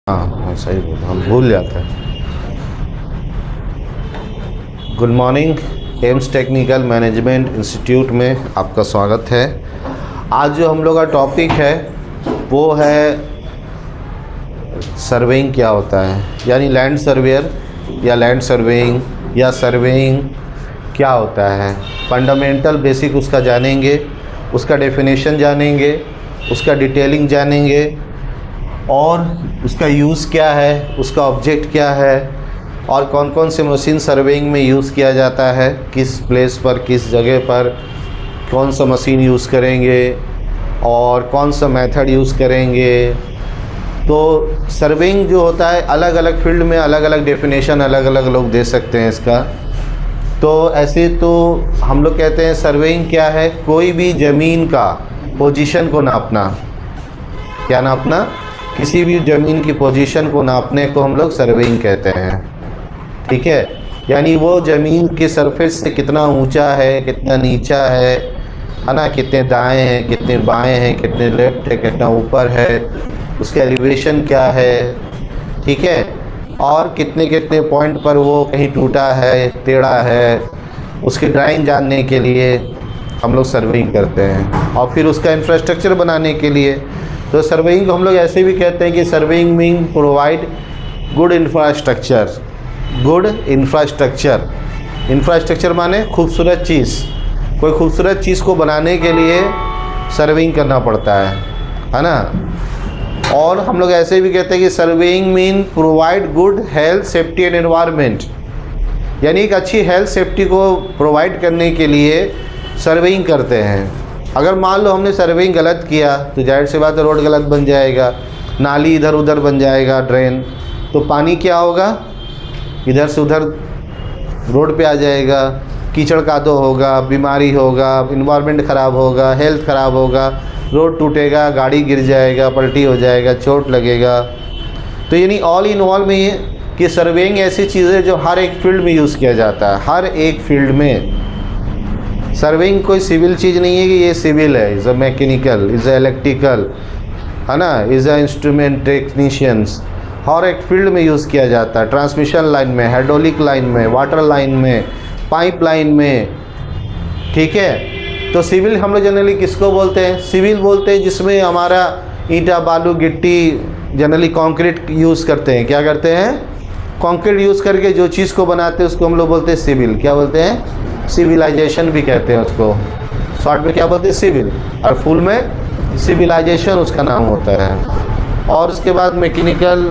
हाँ सही बोला, हम भूल जाते हैं। Good morning, AIIMS technical management institute में आपका स्वागत है। आज जो हम लोग का टॉपिक है वो है सर्वेइंग क्या होता है, यानी लैंड सर्वेयर या लैंड सर्वेइंग या सर्वेइंग क्या होता है। फंडामेंटल बेसिक उसका जानेंगे, उसका डेफिनेशन जानेंगे, उसका डिटेलिंग जानेंगे और उसका यूज़ क्या है, उसका ऑब्जेक्ट क्या है और कौन कौन से मशीन सर्वेइंग में यूज़ किया जाता है, किस प्लेस पर, किस जगह पर कौन सा मशीन यूज़ करेंगे और कौन सा मेथड यूज़ करेंगे। तो सर्वेइंग जो होता है अलग अलग फील्ड में अलग अलग डेफिनेशन अलग अलग लोग दे सकते हैं इसका। तो ऐसे तो हम लोग कहते हैं सर्वेइंग क्या है, कोई भी ज़मीन का पोजीशन को नापना। क्या नापना? किसी भी ज़मीन की पोजीशन को नापने को हम लोग सर्वेइंग कहते हैं। ठीक है, यानी वो ज़मीन के सरफेस से कितना ऊंचा है, कितना नीचा है ना, कितने दाएं हैं, कितने बाएं हैं, कितने लेफ्ट है, कितना ऊपर है, उसके एलिवेशन क्या है, ठीक है, और कितने कितने पॉइंट पर वो कहीं टूटा है, टेढ़ा है, उसकी ड्राइंग जानने के लिए हम लोग सर्वेइंग करते हैं। और फिर उसका इंफ्रास्ट्रक्चर बनाने के लिए तो सर्वेइंग को हम लोग ऐसे भी कहते हैं कि surveying mean provide good infrastructure. Good infrastructure, infrastructure माने खूबसूरत चीज़। कोई खूबसूरत चीज़ को बनाने के लिए सर्वेइंग करना पड़ता है ना। और हम लोग ऐसे भी कहते हैं कि surveying mean provide good health safety and environment, यानी एक अच्छी हेल्थ सेफ्टी को प्रोवाइड करने के लिए सर्वेइंग करते हैं। अगर मान लो हमने सर्वेइंग गलत किया तो जाहिर सी बात है रोड गलत बन जाएगा, नाली इधर उधर बन जाएगा, ड्रेन, तो पानी क्या होगा, इधर से उधर रोड पे आ जाएगा, कीचड़ कादो होगा, बीमारी होगा, इन्वायरमेंट ख़राब होगा, हेल्थ ख़राब होगा, रोड टूटेगा, गाड़ी गिर जाएगा, पलटी हो जाएगा, चोट लगेगा। तो यानी ऑल इन ऑल में ये कि सर्वेइंग ऐसी चीज़ है जो हर एक फील्ड में यूज़ किया जाता है। हर एक फील्ड में सर्वेइंग कोई सिविल चीज़ नहीं है कि ये सिविल है, is a mechanical, is a electrical, है ना, इज़ अ इंस्ट्रूमेंट टेक्नीशियंस। हर एक फील्ड में यूज़ किया जाता है, ट्रांसमिशन लाइन में, हाइड्रोलिक लाइन में, वाटर लाइन में, पाइप लाइन में। ठीक है, तो सिविल हम लोग जनरली किसको बोलते हैं? सिविल बोलते हैं जिसमें हमारा ईंटा, बालू, गिट्टी, जनरली कंक्रीट यूज़ करते हैं। क्या करते हैं? कंक्रीट यूज़ करके जो चीज़ को बनाते हैं उसको हम लोग बोलते हैं सिविल। क्या बोलते हैं? सिविलाइजेशन भी कहते हैं उसको। शॉर्ट में क्या बोलते हैं? सिविल, और फुल में सिविलाइजेशन उसका नाम होता है। और उसके बाद मैकेनिकल,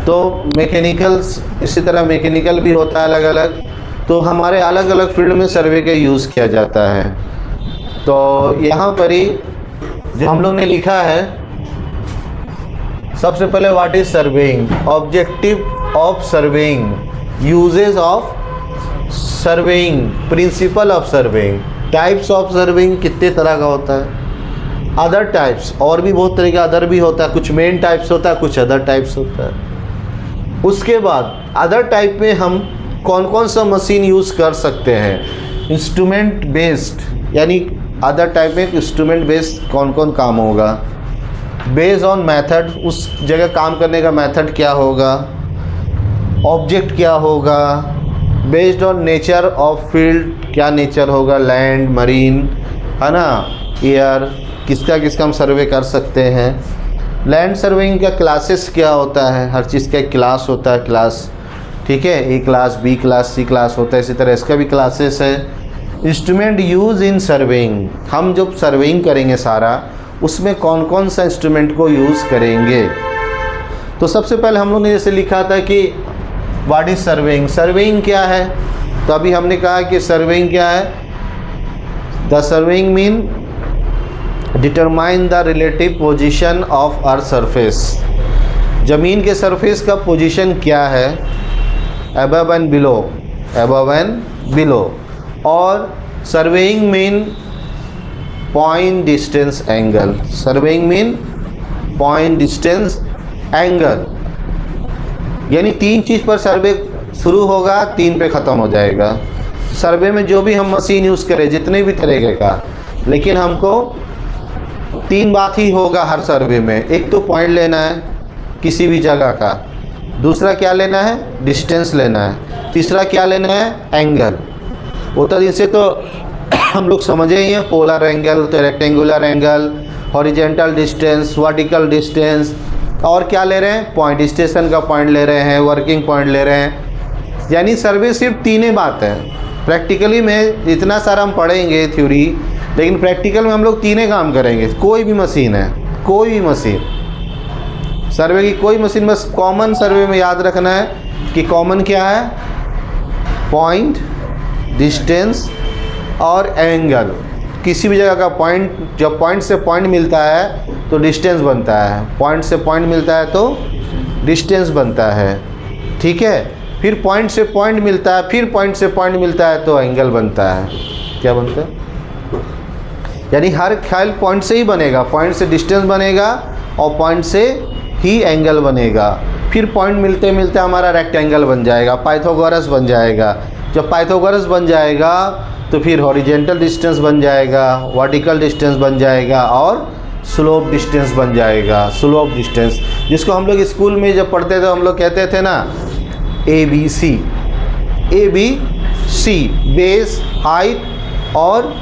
तो मैकेनिकल्स इसी तरह मैकेनिकल भी होता है अलग अलग। तो हमारे अलग अलग फील्ड में सर्वे का यूज़ किया जाता है। तो यहाँ पर ही जो हम लोग ने लिखा है, सबसे पहले what is surveying, objective of surveying, uses of surveying, principle of surveying, types of surveying कितने तरह का होता है, अदर टाइप्स, और भी बहुत तरह का अदर भी होता है, कुछ मेन टाइप्स होता है, कुछ अदर टाइप्स होता है। उसके बाद अदर टाइप में हम कौन कौन सा मशीन यूज़ कर सकते हैं, इंस्ट्रूमेंट बेस्ड, यानी अदर टाइप में इंस्ट्रूमेंट बेस्ड कौन कौन काम होगा, बेस्ड ऑन मेथड, उस जगह काम करने का मेथड क्या होगा, ऑब्जेक्ट क्या होगा, based on nature of field, क्या नेचर होगा, लैंड, मरीन, है ना, एयर, किसका किसका हम सर्वे कर सकते हैं। लैंड सर्वेइंग का क्लासेस क्या होता है, हर चीज़ का एक क्लास होता है, क्लास, ठीक है, ए क्लास, बी क्लास, सी क्लास होता है, इसी तरह इसका भी क्लासेस है। इंस्ट्रूमेंट यूज़ इन सर्वेइंग, हम जब सर्वेइंग करेंगे सारा, उसमें कौन कौन सा इंस्ट्रूमेंट को यूज़ करेंगे। तो सबसे पहले हम लोग ने जैसे लिखा था कि व्हाट इज सर्वेइंग, सर्वेइंग क्या है। तो अभी हमने कहा कि सर्वेइंग क्या है, the surveying mean determine the relative position of earth surface, ज़मीन के सरफेस का पोजीशन क्या है, above and below, above and below. और surveying mean point distance angle, surveying mean point distance angle, यानी 3 चीज़ पर सर्वे शुरू होगा, 3 पे ख़त्म हो जाएगा। सर्वे में जो भी हम मशीन यूज़ करें, जितने भी तरीके का, लेकिन हमको तीन बात ही होगा हर सर्वे में। एक तो पॉइंट लेना है किसी भी जगह का, दूसरा क्या लेना है, डिस्टेंस लेना है, तीसरा क्या लेना है, एंगल। उत्तर दिन से तो हम लोग समझे ही हैं, पोलर एंगल, तो rectangular angle, horizontal distance, vertical distance, और क्या ले रहे हैं, पॉइंट, स्टेशन का पॉइंट ले रहे हैं, वर्किंग पॉइंट ले रहे हैं। यानी सर्वे सिर्फ तीन ही बात है। प्रैक्टिकली में इतना सारा हम पढ़ेंगे थ्योरी, लेकिन प्रैक्टिकल में हम लोग तीन ही काम करेंगे। कोई भी मशीन है, कोई भी मशीन, सर्वे की कोई मशीन, बस कॉमन सर्वे में याद रखना है कि कॉमन क्या है, पॉइंट, डिस्टेंस और एंगल। किसी भी जगह का पॉइंट, जब पॉइंट से पॉइंट मिलता है तो डिस्टेंस बनता है, पॉइंट से पॉइंट मिलता है तो डिस्टेंस बनता है, ठीक है। फिर पॉइंट से पॉइंट मिलता है, फिर पॉइंट से पॉइंट मिलता है तो एंगल बनता है। क्या बनता है, यानी हर ख्याल पॉइंट से ही बनेगा, पॉइंट से डिस्टेंस बनेगा और पॉइंट से ही एंगल बनेगा। फिर पॉइंट मिलते मिलते हमारा रेक्टेंगल बन जाएगा, पाइथागोरस बन जाएगा। जब पाइथागोरस बन जाएगा तो फिर हॉरिजेंटल डिस्टेंस बन जाएगा, वर्टिकल डिस्टेंस बन जाएगा और स्लोप डिस्टेंस बन जाएगा। स्लोप डिस्टेंस जिसको हम लोग स्कूल में जब पढ़ते थे हम लोग कहते थे ना, ABC, बेस हाइट और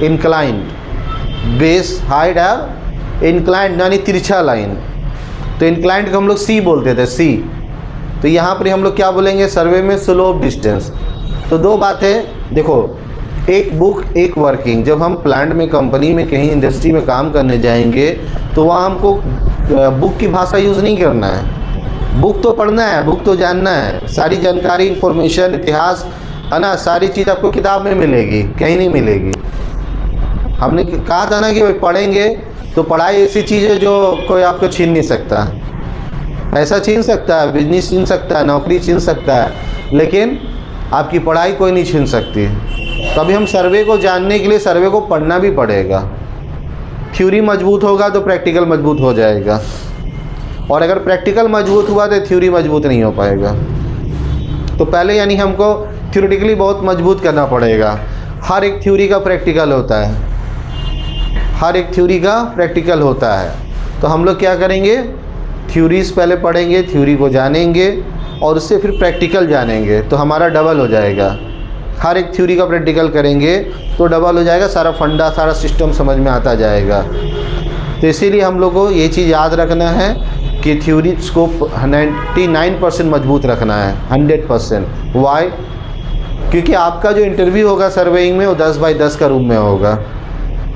इंक्लाइंड, बेस हाइट और इंक्लाइंड यानी तिरछा लाइन। तो इंक्लाइंड को हम लोग C बोलते थे, C। तो यहाँ पर हम लोग क्या बोलेंगे सर्वे में, स्लोप डिस्टेंस। तो दो बातें देखो, एक बुक एक वर्किंग। जब हम प्लांट में, कंपनी में, कहीं इंडस्ट्री में काम करने जाएंगे तो वहाँ हमको बुक की भाषा यूज़ नहीं करना है। बुक तो पढ़ना है, बुक तो जानना है, सारी जानकारी, इंफॉर्मेशन, इतिहास है ना, सारी चीज़ आपको किताब में मिलेगी, कहीं नहीं मिलेगी। हमने कहा था ना कि भाई पढ़ेंगे तो पढ़ाई ऐसी चीज़ है जो कोई आपको छीन नहीं सकता। पैसा छीन सकता है, बिजनेस छीन सकता है, नौकरी छीन सकता है, लेकिन आपकी पढ़ाई कोई नहीं छीन सकती। तो अभी हम सर्वे को जानने के लिए सर्वे को पढ़ना भी पड़ेगा। थ्योरी मजबूत होगा तो प्रैक्टिकल मजबूत हो जाएगा, और अगर प्रैक्टिकल मजबूत हुआ तो थ्योरी मजबूत नहीं हो पाएगा। तो पहले यानी हमको थ्योरेटिकली बहुत मजबूत करना पड़ेगा। हर एक थ्योरी का प्रैक्टिकल होता है, हर एक थ्योरी का प्रैक्टिकल होता है। तो हम लोग क्या करेंगे, थ्योरीज पहले पढ़ेंगे, थ्योरी को जानेंगे और उससे फिर प्रैक्टिकल जानेंगे, तो हमारा डबल हो जाएगा। हर एक थ्योरी का प्रैक्टिकल करेंगे तो डबल हो जाएगा, सारा फंडा, सारा सिस्टम समझ में आता जाएगा। तो इसीलिए हम लोग को ये चीज़ याद रखना है कि थ्योरी को 99% मजबूत रखना है, 100%। वाई? क्योंकि आपका जो इंटरव्यू होगा सर्वेइंग में वो 10 बाई 10 का रूम में होगा।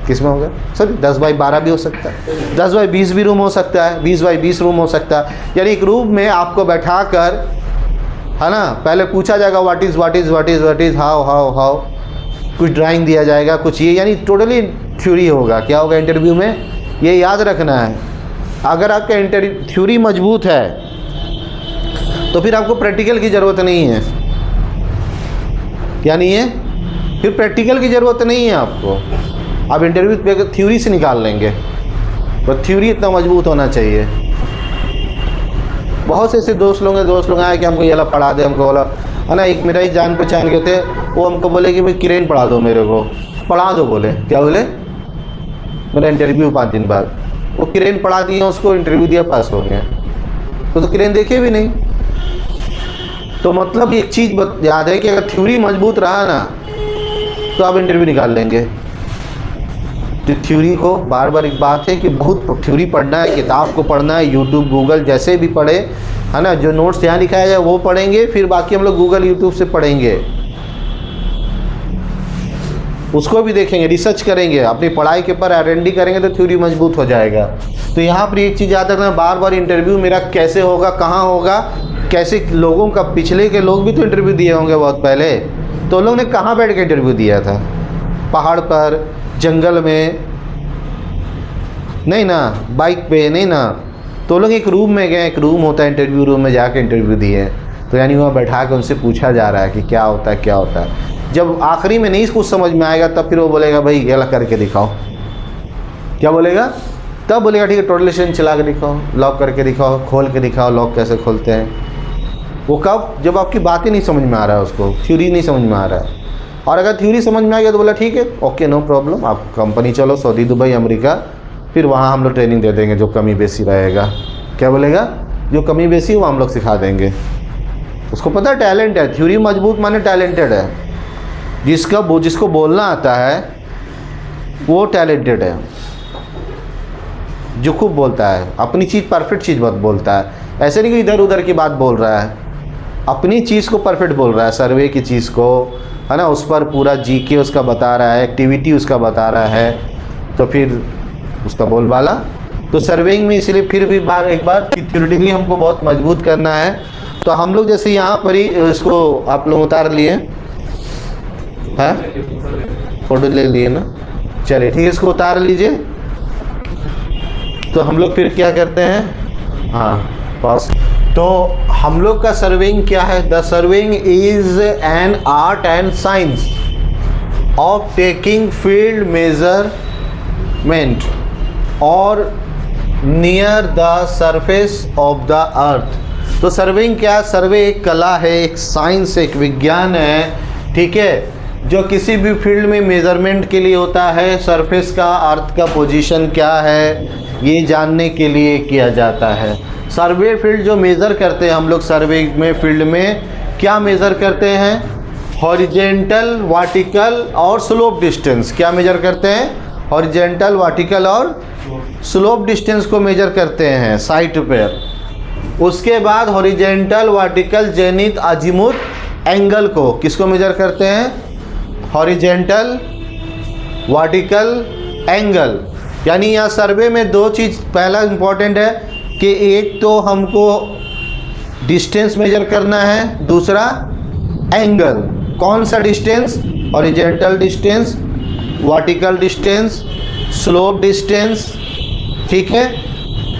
किस में होगा सर? 10 बाई 12 भी हो सकता है, 10 बाई 20 भी रूम हो सकता है, 20 बाई 20 रूम हो सकता है। यानी एक रूम में आपको बैठा कर, है ना, पहले पूछा जाएगा व्हाट इज़ हाउ, कुछ ड्राइंग दिया जाएगा, कुछ ये, यानी टोटली थ्योरी होगा। क्या होगा इंटरव्यू में, ये याद रखना है। अगर आपका थ्योरी मजबूत है तो फिर आपको प्रैक्टिकल की ज़रूरत नहीं है। क्या नहीं है? फिर प्रैक्टिकल की ज़रूरत नहीं है आपको। आप इंटरव्यू पे थ्योरी से निकाल लेंगे, तो थ्योरी इतना मजबूत होना चाहिए। बहुत से ऐसे दोस्त लोग आए कि हमको ये वाला पढ़ा दे, हमको बोला, है ना, एक मेरा ही जान पहचान के थे, वो हमको बोले कि भाई क्रेन पढ़ा दो मेरे को, पढ़ा दो। बोले क्या बोले, मेरा इंटरव्यू 5 दिन बाद, वो क्रेन पढ़ा दिए, उसको इंटरव्यू दिया, पास हो गया। तो क्रेन देखे भी नहीं। तो मतलब एक चीज़ याद है कि अगर थ्योरी मजबूत रहा ना तो आप इंटरव्यू निकाल लेंगे। तो थ्योरी को बार बार एक बात है कि बहुत थ्योरी पढ़ना है, किताब को पढ़ना है, यूट्यूब गूगल जैसे भी पढ़े, है ना, जो नोट्स यहाँ लिखाया जाए वो पढ़ेंगे, फिर बाकी हम लोग गूगल यूट्यूब से पढ़ेंगे, उसको भी देखेंगे, रिसर्च करेंगे, अपनी पढ़ाई के ऊपर R&D करेंगे तो थ्योरी मजबूत हो जाएगा। तो यहाँ पर एक चीज़ याद रखना, बार बार इंटरव्यू मेरा कैसे होगा, कहाँ होगा, कैसे लोगों का, पिछले के लोग भी तो इंटरव्यू दिए होंगे बहुत पहले, तो लोग ने कहाँ बैठ के इंटरव्यू दिया था, पहाड़ पर, जंगल में नहीं ना, बाइक पे नहीं ना, तो लोग एक रूम में गए, एक रूम होता है इंटरव्यू रूम में जाके इंटरव्यू दिए। तो यानी वहाँ बैठा के उनसे पूछा जा रहा है कि क्या होता है, क्या होता है। जब आखिरी में नहीं कुछ समझ में आएगा तब फिर वो बोलेगा भाई ये करके दिखाओ। क्या बोलेगा? तब बोलेगा ठीक है टोटलेशन चला के दिखाओ, लॉक करके दिखाओ, खोल के दिखाओ, लॉक कैसे खोलते हैं। वो कब? जब आपकी बातें नहीं समझ में आ रहा है, उसको थ्योरी नहीं समझ में आ रहा है। और अगर थ्योरी समझ में आ गया तो बोला ठीक है, ओके नो प्रॉब्लम, आप कंपनी चलो सऊदी, दुबई, अमेरिका, फिर वहाँ हम लोग ट्रेनिंग दे देंगे जो कमी बेसी रहेगा। क्या बोलेगा? जो कमी बेसी वो हम लोग सिखा देंगे। उसको पता है टैलेंट है, थ्योरी मजबूत माने टैलेंटेड है। जिसको बोलना आता है वो टैलेंटेड है, जो खूब बोलता है, अपनी चीज़ परफेक्ट चीज़ बहुत बोलता है। ऐसे नहीं कि इधर उधर की बात बोल रहा है, अपनी चीज़ को परफेक्ट बोल रहा है, सर्वे की चीज़ को, है ना, उस पर पूरा जीके उसका बता रहा है, एक्टिविटी उसका बता रहा है, तो फिर उसका बोलबाला। तो सर्वेइंग में इसलिए फिर भी एक बार थ्योरेटिकली हमको बहुत मजबूत करना है। तो हम लोग जैसे यहाँ पर ही इसको आप लोग उतार लिए हैं, फोटो ले लिए ना, चलिए ठीक है, इसको उतार लीजिए। तो हम लोग फिर क्या करते हैं, हाँ पास। तो हम लोग का सर्वेइंग क्या है? The surveying is an art and science of taking field measurement और near the surface of the earth. तो सर्वेइंग क्या? सर्वे एक कला है, एक साइंस, एक विज्ञान है, ठीक है, जो किसी भी फील्ड में मेज़रमेंट के लिए होता है। सरफेस का, अर्थ का पोजीशन क्या है, ये जानने के लिए किया जाता है। सर्वे फील्ड जो मेज़र करते हैं हम लोग, सर्वे में फील्ड में क्या मेज़र करते हैं? हॉरिजेंटल, वर्टिकल और स्लोप डिस्टेंस। क्या मेज़र करते हैं? हॉरिजेंटल, वर्टिकल और स्लोप डिस्टेंस को मेज़र करते हैं साइट पर। उसके बाद horizontal, vertical, zenith, azimuth angle को किसको मेज़र करते हैं? Horizontal, vertical, angle. यानी यहाँ सर्वे में दो चीज़ पहला इम्पॉर्टेंट है कि एक तो हमको डिस्टेंस मेजर करना है, दूसरा एंगल। कौन सा distance? Horizontal distance, vertical distance, slope distance, ठीक है।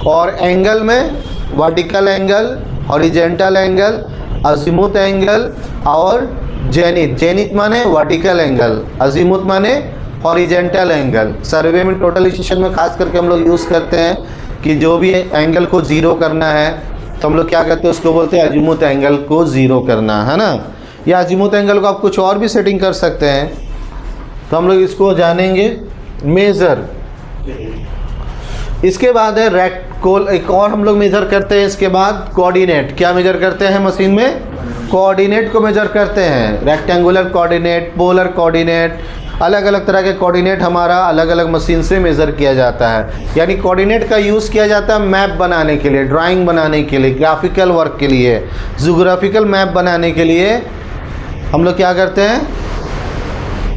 और एंगल में vertical angle, horizontal angle, azimuth angle और जेनिथ। जेनिथ माने वर्टिकल एंगल, अजीमुथ माने हॉरिजेंटल एंगल। सर्वे में टोटल स्टेशन में खास करके हम लोग यूज़ करते हैं कि जो भी एंगल को ज़ीरो करना है तो हम लोग क्या करते हैं, उसको बोलते हैं अजीमुथ एंगल को ज़ीरो करना, है ना। या अजीमुथ एंगल को आप कुछ और भी सेटिंग कर सकते हैं। तो हम लोग इसको जानेंगे मेज़र। इसके बाद है रेक्टोल, एक और हम लोग मेज़र करते हैं। इसके बाद कोऑर्डिनेट। क्या मेज़र करते हैं मशीन में? कोऑर्डिनेट को मेज़र करते हैं। रेक्टेंगुलर कोऑर्डिनेट, पोलर कोऑर्डिनेट, अलग अलग तरह के कोऑर्डिनेट हमारा अलग अलग मशीन से मेज़र किया जाता है। यानी कोऑर्डिनेट का यूज़ किया जाता है मैप बनाने के लिए, ड्राइंग बनाने के लिए, ग्राफिकल वर्क के लिए, ज्योग्राफिकल मैप बनाने के लिए हम लोग क्या करते हैं,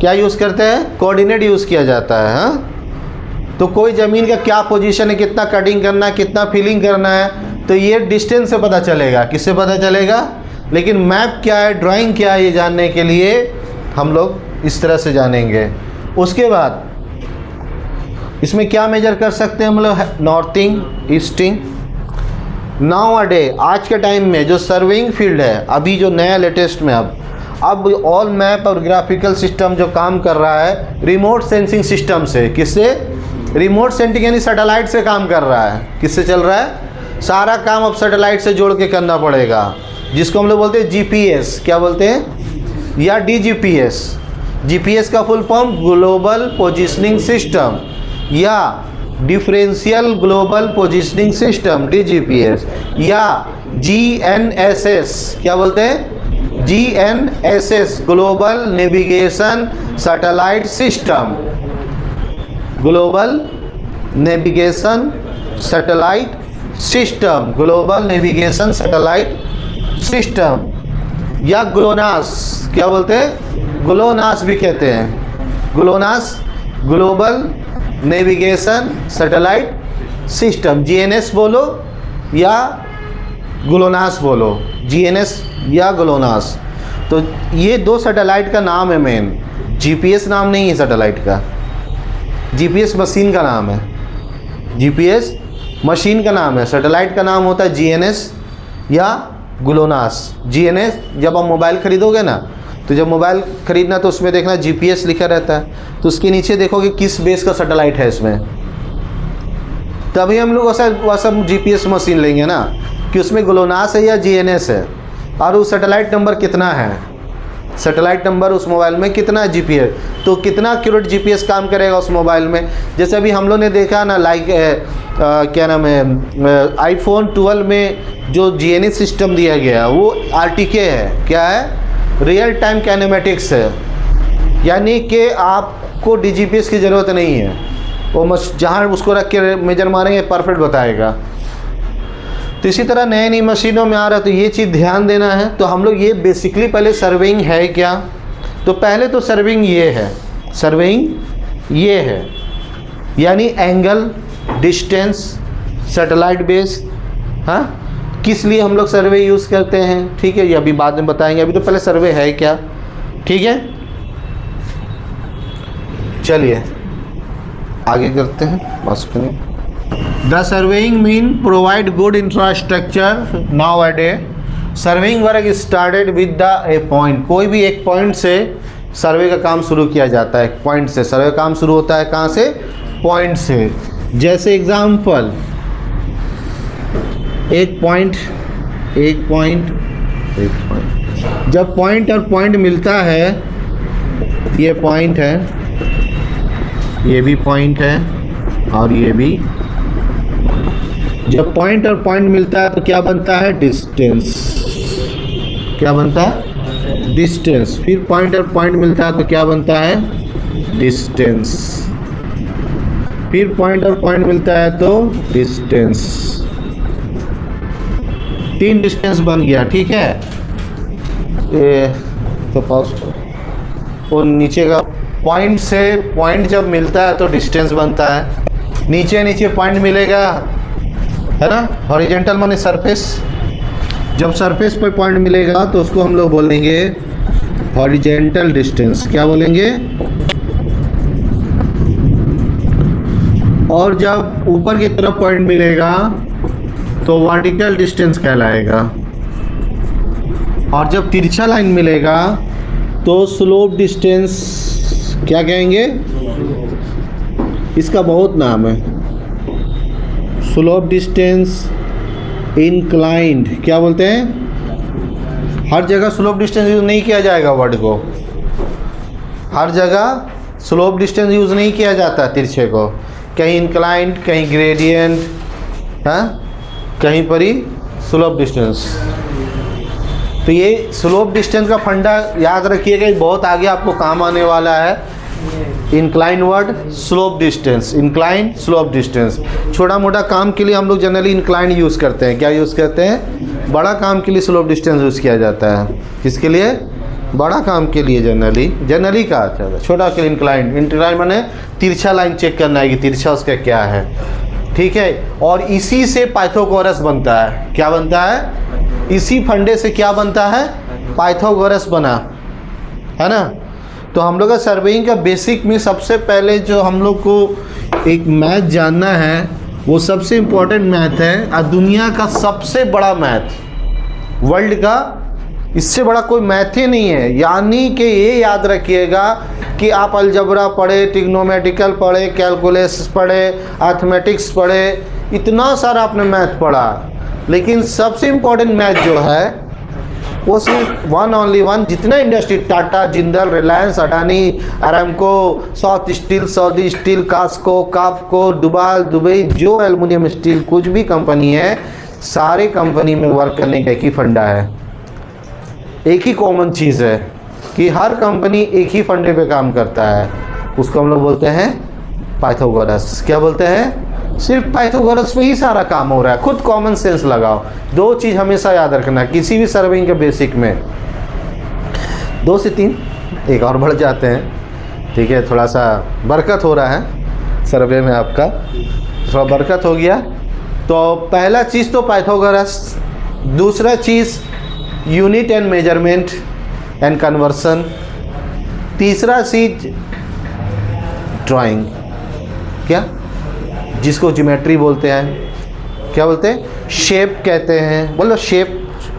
क्या यूज़ करते हैं? कोऑर्डिनेट यूज़ किया जाता है। हाँ, तो कोई ज़मीन का क्या पोजीशन है, कितना कटिंग करना है, कितना फिलिंग करना है, तो ये डिस्टेंस से पता चलेगा। किससे पता चलेगा? लेकिन मैप क्या है, ड्राइंग क्या है, ये जानने के लिए हम लोग इस तरह से जानेंगे। उसके बाद इसमें क्या मेजर कर सकते हैं हम लोग? Northing, easting. Now a day, आज के टाइम में जो सर्वेइंग फील्ड है, अभी जो नया लेटेस्ट में अब ऑल मैप और ग्राफिकल सिस्टम जो काम कर रहा है रिमोट सेंसिंग सिस्टम से। किससे? रिमोट सेंसिंग यानी सैटेलाइट से काम कर रहा है। किससे चल रहा है? सारा काम अब सैटेलाइट से जोड़ के करना पड़ेगा, जिसको हम लोग बोलते हैं जीपीएस। क्या बोलते हैं? या डीजीपीएस। जीपीएस का full form global positioning system या differential global positioning system, DGPS, या जीएनएसएस। क्या बोलते हैं? GNSS, global navigation satellite system. Global navigation satellite system, global navigation satellite system, या ग्लोनास। क्या बोलते हैं? ग्लोनास भी कहते हैं। GLONASS, global navigation satellite system. GNS बोलो या ग्लोनास बोलो, जीएनएस या ग्लोनास। तो ये दो सैटेलाइट का नाम है मेन। जीपीएस नाम नहीं है सैटेलाइट का, जीपीएस मशीन का नाम है। जीपीएस मशीन का नाम है, सैटेलाइट का नाम होता है जीएनएस या ग्लोनास। जीएनएस जब आप मोबाइल खरीदोगे ना, तो जब मोबाइल खरीदना तो उसमें देखना जीपीएस लिखा रहता है, तो उसके नीचे देखोगे किस बेस का सैटेलाइट है इसमें, तभी हम लोग वैसा जीपीएस मशीन लेंगे ना कि उसमें ग्लोनास है या जीएनएस है और वो सैटेलाइट नंबर कितना है। सैटेलाइट नंबर उस मोबाइल में कितना जीपीएस, तो कितना एक्यूरेट जीपीएस काम करेगा उस मोबाइल में। जैसे अभी हम लोग ने देखा ना, लाइक क्या नाम है, आईफोन 12 में जो जीएनएस सिस्टम दिया गया वो आरटीके है। क्या है? रियल टाइम काइनेमेटिक्स है, यानी कि आपको डीजीपीएस की ज़रूरत नहीं है, वो जहाँ उसको रख के मेजर मारेंगे परफेक्ट बताएगा। तो इसी तरह नए नई मशीनों में आ रहा है, तो ये चीज़ ध्यान देना है। तो हम लोग ये बेसिकली पहले सर्वेइंग है क्या, तो पहले तो सर्वेइंग ये है, सर्वेइंग ये है, यानी एंगल, डिस्टेंस, सैटेलाइट बेस। हाँ, किस लिए हम लोग सर्वे यूज़ करते हैं, ठीक है, ये अभी बाद में बताएंगे, अभी तो पहले सर्वे है क्या, ठीक है। चलिए आगे करते हैं, बस करें। The surveying mean provide good infrastructure now a day. Surveying work started with the A point. कोई भी एक पॉइंट से सर्वे का काम शुरू किया जाता है, पॉइंट से सर्वे काम शुरू होता है। कहाँ से? पॉइंट से। जैसे एग्जाम्पल, एक पॉइंट, जब पॉइंट और पॉइंट मिलता है, ये पॉइंट है, ये भी पॉइंट है और ये भी, जब पॉइंट और पॉइंट मिलता है तो क्या बनता है? डिस्टेंस। क्या बनता है? डिस्टेंस। फिर पॉइंट और पॉइंट मिलता है तो क्या बनता है? डिस्टेंस। फिर पॉइंट और पॉइंट मिलता है तो डिस्टेंस। 3 डिस्टेंस बन गया, ठीक है। ये तो पास और नीचे का पॉइंट से पॉइंट जब मिलता है तो डिस्टेंस बनता है। नीचे नीचे पॉइंट मिलेगा, है ना, हॉरिजॉन्टल माने सरफेस। जब सरफेस पर पॉइंट मिलेगा तो उसको हम लोग बोलेंगे हॉरिजॉन्टल डिस्टेंस। क्या बोलेंगे? और जब ऊपर की तरफ पॉइंट मिलेगा तो वर्टिकल डिस्टेंस कहलाएगा। और जब तिरछा लाइन मिलेगा तो स्लोप डिस्टेंस क्या कहेंगे? इसका बहुत नाम है, स्लोप डिस्टेंस, इंक्लाइंड। क्या बोलते हैं? हर जगह स्लोप डिस्टेंस यूज़ नहीं किया जाएगा वर्ड को, हर जगह स्लोप डिस्टेंस यूज़ नहीं किया जाता तिरछे को, कहीं इंक्लाइंड, कहीं ग्रेडियंट, हाँ, कहीं पर ही स्लोप डिस्टेंस। तो ये स्लोप डिस्टेंस का फंडा याद रखिएगा, बहुत आगे आपको काम आने वाला है। Incline word, slope distance, incline, slope distance. छोटा मोटा काम के लिए हम लोग जनरली इंक्लाइन यूज़ करते हैं। क्या यूज़ करते हैं? बड़ा काम के लिए स्लोप डिस्टेंस यूज़ किया जाता है। किसके लिए? बड़ा काम के लिए जनरली कहा जाता है। छोटा के लिए इंक्लाइन माने तिरछा लाइन चेक करना है कि तिरछा उसका क्या है, ठीक है। और इसी से पाइथागोरस बनता है। क्या बनता है? इसी फंडे से क्या बनता है? पाइथागोरस बना, है ना। तो हम लोग का सर्वेइंग का बेसिक में सबसे पहले जो हम लोग को एक मैथ जानना है, वो सबसे इम्पोर्टेंट मैथ है और दुनिया का सबसे बड़ा मैथ, वर्ल्ड का इससे बड़ा कोई मैथ ही नहीं है। यानी कि ये याद रखिएगा कि आप अलजबरा पढ़े, ट्रिग्नोमेट्रिकल पढ़े, कैलकुलस पढ़े, अर्थमेटिक्स पढ़े, इतना सारा आपने मैथ पढ़ा, लेकिन सबसे इम्पोर्टेंट मैथ जो है वो सिर्फ वन ओनली वन। जितना industry, Tata, Jindal, Reliance, Adani, Aramco, south steel, Saudi steel, कास्को, काफको, दुबई, जो एल्युमिनियम स्टील कुछ भी कंपनी है, सारे कंपनी में वर्क करने का एक ही फंडा है, एक ही कॉमन चीज़ है कि हर कंपनी एक ही फंडे पे काम करता है। उसको हम लोग बोलते हैं पाइथागोरस। क्या बोलते हैं? सिर्फ पाइथागोरस पे ही सारा काम हो रहा है। खुद कॉमन सेंस लगाओ। 2 चीज़ हमेशा याद रखना किसी भी सर्वेइंग के बेसिक में, 2 से 3, एक और बढ़ जाते हैं, ठीक है। थोड़ा सा बरकत हो रहा है सर्वे में, आपका थोड़ा बरकत हो गया। तो पहला चीज़ तो पाइथागोरस, दूसरा चीज़ unit and measurement and conversion, तीसरा चीज ड्राइंग, क्या जिसको ज्योमेट्री बोलते हैं, क्या बोलते हैं? शेप कहते हैं। बोलो शेप,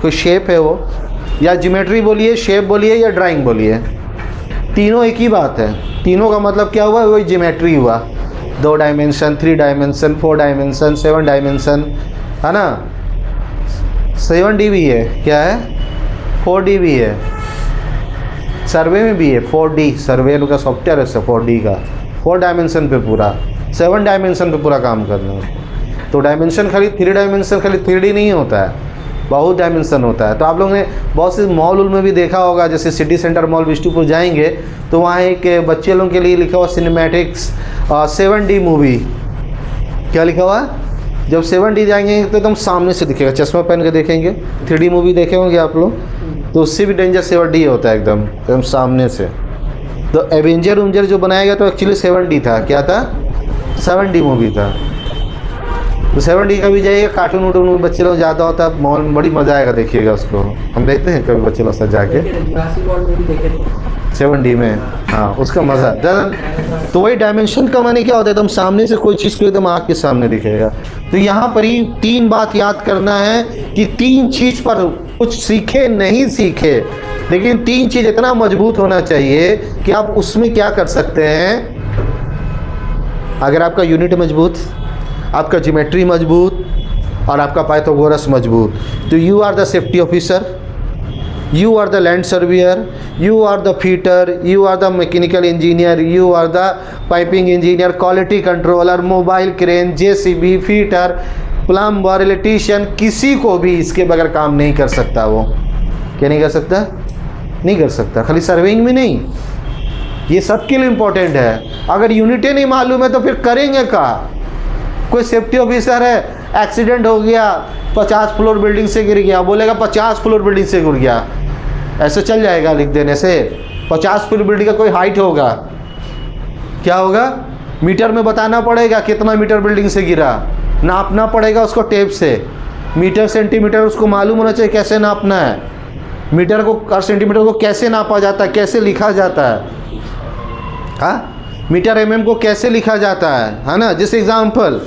कोई शेप है वो, या ज्योमेट्री बोलिए, शेप बोलिए या ड्राइंग बोलिए, तीनों एक ही बात है। तीनों का मतलब क्या हुआ? वही ज्योमेट्री हुआ। 2 डायमेंशन, 3 डायमेंशन, 4 डायमेंशन, 7 डायमेंशन, है ना। 7D भी है, क्या है? 4D भी है, सर्वे में भी है 4D, सर्वे का सॉफ्टवेयर है 4D का, 4 डायमेंशन पे पूरा, 7 डायमेंशन पे पूरा काम करना है। तो डायमेंशन खाली 3 डायमेंशन खाली 3D नहीं होता है, बहुत डायमेंशन होता है। तो आप लोगों ने बहुत से मॉल में भी देखा होगा, जैसे सिटी सेंटर मॉल विष्णुपुर जाएंगे तो वहाँ एक बच्चे लोगों के लिए लिखा हुआ सिनेमैटिक्स 7D मूवी, क्या लिखा हुआ है? जब 7D जाएंगे तो एकदम सामने से दिखेगा, चश्मा पहन के देखेंगे। 3D मूवी देखे होंगे आप लोग, तो उससे भी डेंजर 7D होता है, एकदम सामने से। तो एवेंजर जो बनाया गया तो एक्चुअली 7D था, क्या था? 7D मूवी था। तो 7D का भी जाइएगा, कार्टून वूटून में बच्चे लोग ज़्यादा होता है मॉल में, बड़ी मज़ा आएगा, देखिएगा उसको। हम देखते हैं कभी बच्चे लोग साथ जाके 7D में, हाँ उसका मज़ा ज़्यादा। तो वही डायमेंशन का माने क्या होता है, एकदम सामने से कोई चीज़ को एकदम आँख के सामने दिखेगा। तो यहाँ पर ही 3 बात याद करना है कि 3 चीज़ पर कुछ सीखे नहीं सीखे, लेकिन 3 चीज़ इतना मजबूत होना चाहिए कि आप उसमें क्या कर सकते हैं। अगर आपका यूनिट मजबूत, आपका ज्योमेट्री मजबूत और आपका पाइथागोरस मजबूत, तो you are the safety officer, you are the land surveyor, you are the fitter, you are the mechanical engineer, you are the piping engineer, quality controller, mobile crane, JCB, fitter, plumber, electrician, किसी को भी इसके बगैर काम नहीं कर सकता। वो क्या नहीं कर सकता? नहीं कर सकता। खाली सर्वेइंग में नहीं, ये सबके लिए इम्पोर्टेंट है। अगर यूनिटें नहीं मालूम है तो फिर करेंगे क्या? कोई सेफ्टी ऑफिसर है, एक्सीडेंट हो गया, 50 फ्लोर बिल्डिंग से गिर गया, बोलेगा 50 फ्लोर बिल्डिंग से गिर गया, ऐसे चल जाएगा लिख देने से? 50 फ्लोर बिल्डिंग का कोई हाइट होगा, क्या होगा? मीटर में बताना पड़ेगा कितना मीटर बिल्डिंग से गिरा, नापना पड़ेगा उसको टेप से, मीटर सेंटीमीटर उसको मालूम होना चाहिए कैसे नापना है, मीटर को और सेंटीमीटर को कैसे नापा जाता है, कैसे लिखा जाता है, हाँ मीटर mm को कैसे लिखा जाता है ना। जिस एग्जाम्पल,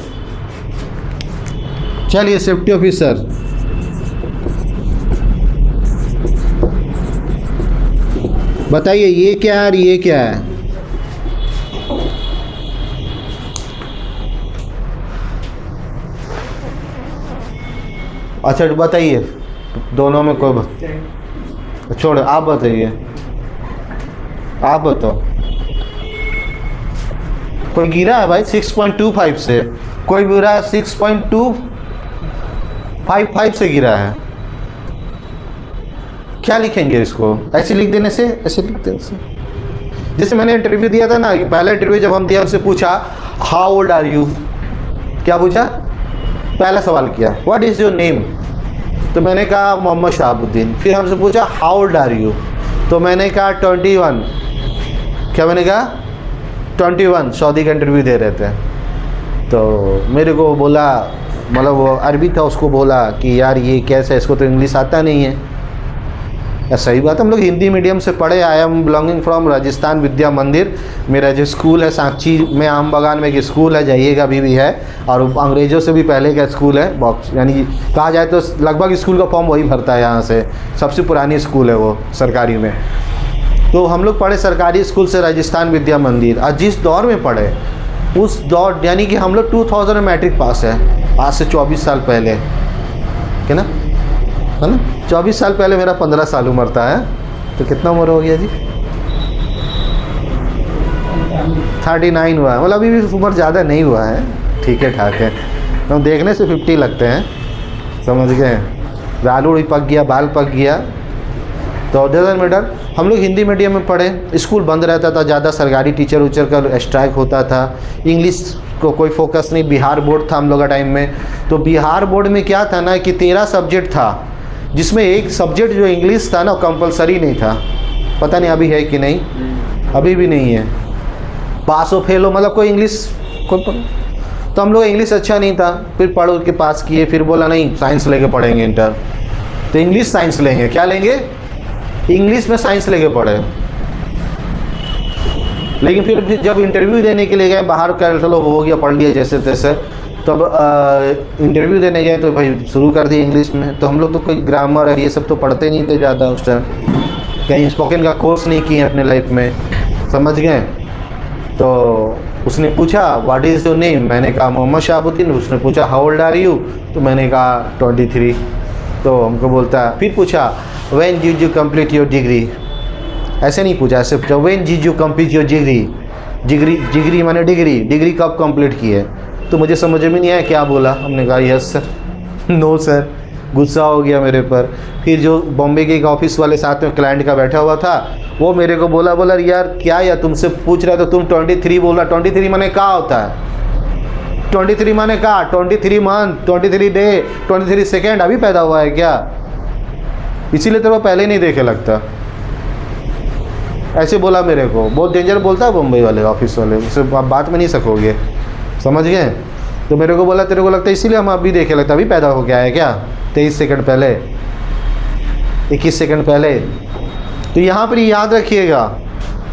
चलिए सेफ्टी ऑफिसर, बताइए ये क्या है और ये क्या है? अच्छा बताइए, दोनों में कोई छोड़, आप बताइए, आप बताओ। कोई गिरा है भाई 6.25 से, कोई गिरा है 6.255 से गिरा है, क्या लिखेंगे इसको? ऐसे लिख देने से, ऐसे लिख देने से। जैसे मैंने इंटरव्यू दिया था ना, पहला इंटरव्यू जब हम दिया उससे पूछा हाउ ओल्ड आर यू, क्या पूछा? पहला सवाल किया व्हाट इज़ योर नेम, तो मैंने कहा मोहम्मद शहाबुद्दीन। फिर हमसे पूछा हाउ ओल्ड आर यू, तो मैंने कहा 21। क्या मैंने कहा? 21। सऊदी का इंटरव्यू दे रहे थे, तो मेरे को बोला, मतलब वो अरबी था, उसको बोला कि यार ये कैसे, इसको तो इंग्लिश आता नहीं है। या सही बात, हम लोग हिंदी मीडियम से पढ़े। I am belonging from Rajasthan Vidya Mandir. मेरा जो स्कूल है सांची में, आम बागान में एक स्कूल है, जाइएगा, अभी भी है, और अंग्रेज़ों से भी पहले का स्कूल है। बॉक्स यानी कहा जाए तो लगभग स्कूल का फॉर्म वही भरता है यहाँ से, सबसे पुरानी स्कूल है वो सरकारी में। तो हम लोग पढ़े सरकारी स्कूल से राजस्थान विद्या मंदिर, और जिस दौर में पढ़े उस दौर, यानी कि हम लोग 2000 में मैट्रिक पास है, आज से 24 साल पहले, है ना 24 साल पहले मेरा 15 साल उम्र था है, तो कितना उम्र हो गया जी? 39 हुआ है, मतलब अभी भी उम्र ज़्यादा नहीं हुआ है, ठीक है ठाक है। हम देखने से 50 लगते हैं, समझ गए? बाल पक गया, बाल पक गया, तो डजंट मैटर। हम लोग हिंदी मीडियम में पढ़े, स्कूल बंद रहता था, ज़्यादा सरकारी टीचर उचर का स्ट्राइक होता था, इंग्लिश को कोई फोकस नहीं। बिहार बोर्ड था हम लोग का टाइम में, तो बिहार बोर्ड में क्या था ना कि 13 सब्जेक्ट था, जिसमें एक सब्जेक्ट जो इंग्लिश था ना कंपलसरी नहीं था। पता नहीं अभी है कि नहीं, अभी भी नहीं है। पास हो फेल हो, मतलब कोई इंग्लिश तो हम लोग इंग्लिश अच्छा नहीं था, फिर पढ़ के पास किए, फिर बोला नहीं साइंस लेके पढ़ेंगे इंटर, तो इंग्लिश साइंस लेंगे, क्या लेंगे? इंग्लिश में साइंस लेके पढ़े। लेकिन फिर जब इंटरव्यू देने के लिए गए बाहर का, चलो हो गया, पढ़ लिया जैसे तैसे, तब इंटरव्यू देने गए तो भाई शुरू कर दिए इंग्लिश में। तो हम लोग तो कोई ग्रामर है ये सब तो पढ़ते नहीं थे ज़्यादा उस टाइम, कहीं स्पोकन का कोर्स नहीं किए अपने लाइफ में, समझ गए? तो उसने पूछा व्हाट इज़ योर नेम, मैंने कहा मोहम्मद शहाबुद्दीन। उसने पूछा हाउ ओल्ड आर यू, तो मैंने कहा 23। तो हमको बोलता, फिर पूछा when did you complete your degree, ऐसे नहीं पूछा, ऐसे पूछा when did you complete your degree माने डिग्री कब कंप्लीट की है। तो मुझे समझ में नहीं आया क्या बोला। हमने कहा यस सर, नो सर। गुस्सा हो गया मेरे पर। फिर जो बॉम्बे के एक ऑफिस वाले साथ में क्लाइंट का बैठा हुआ था, वो मेरे को बोला यार क्या यार तुमसे पूछ रहा तो तुम 23 बोल रहा। 23 माने क्या होता है? 23 माने क्या? 23 मंथ, 23 डे, 23 सेकेंड अभी पैदा हुआ है क्या? इसीलिए तो वो पहले नहीं देखे लगता। ऐसे बोला मेरे को। बहुत डेंजर बोलता है बम्बई वाले ऑफिस वाले, उससे आप बात में नहीं सकोगे, समझ गए? तो मेरे को बोला तेरे को लगता है इसीलिए हम अभी देखे लगता, अभी पैदा हो गया है क्या? 23 सेकंड पहले, 21 सेकंड पहले। तो यहाँ पर याद रखिएगा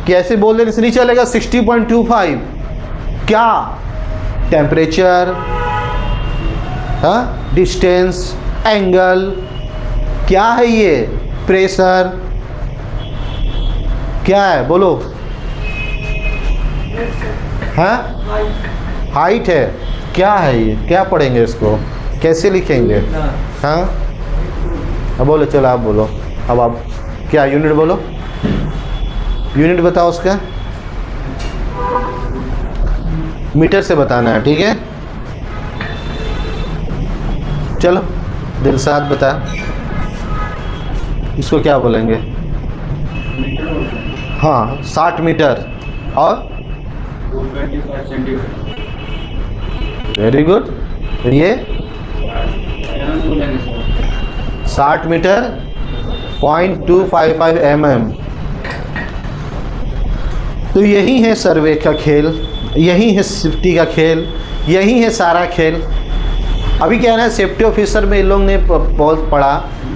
कि ऐसे बोल देने से नहीं चलेगा। 60.25 क्या? टेम्परेचर, हाँ, डिस्टेंस, एंगल, क्या है ये? प्रेशर, क्या है बोलो? हाँ, हाइट है। क्या है ये? क्या पढ़ेंगे इसको? कैसे लिखेंगे? हाँ, अब बोलो, चलो आप बोलो। अब आप क्या यूनिट बोलो? यूनिट बताओ उसका। मीटर से बताना है, ठीक है? चलो दिलसाद बता, इसको क्या बोलेंगे? हाँ, 60 मीटर और वेरी गुड। ये 60 मीटर 0.255 mm। तो यही है सर्वे का खेल, यही है सेफ्टी का खेल, यही है सारा खेल। अभी क्या है ना, सेफ्टी ऑफिसर में इन लोग ने बहुत पढ़ा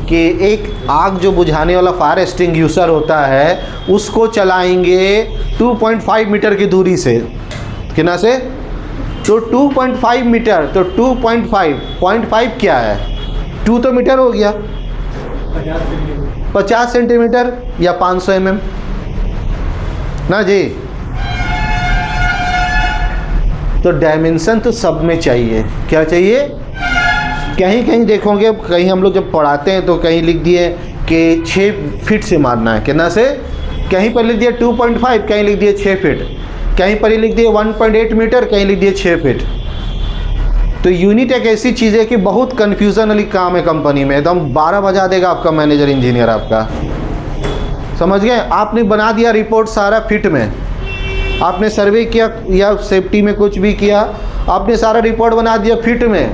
कि एक आग जो बुझाने वाला फायर एक्सटिंग्विशर होता है उसको चलाएंगे 2.5 मीटर की दूरी से। कितना से? तो 2.5 मीटर, तो 2.5 क्या है? 2 तो मीटर हो गया, 50 सेंटीमीटर या 500 mm ना जी। तो डायमेंशन तो सब में चाहिए। क्या चाहिए? कहीं कहीं देखोगे, कहीं हम लोग जब पढ़ाते हैं तो कहीं लिख दिए कि 6 फीट से मारना है। कितना से? कहीं पर लिख दिया 2.5, कहीं लिख दिए 6 फीट, कहीं पर ही लिख दिए 1.8 मीटर, कहीं लिख दिए 6 फीट। तो यूनिट एक ऐसी चीज़ है कि बहुत कन्फ्यूज़न वाली काम है कंपनी में। एकदम 12 बजा देगा आपका मैनेजर इंजीनियर आपका, समझ गए? आपने बना दिया रिपोर्ट सारा फिट में, आपने सर्वे किया या सेफ्टी में कुछ भी किया, आपने सारा रिपोर्ट बना दिया फिट में।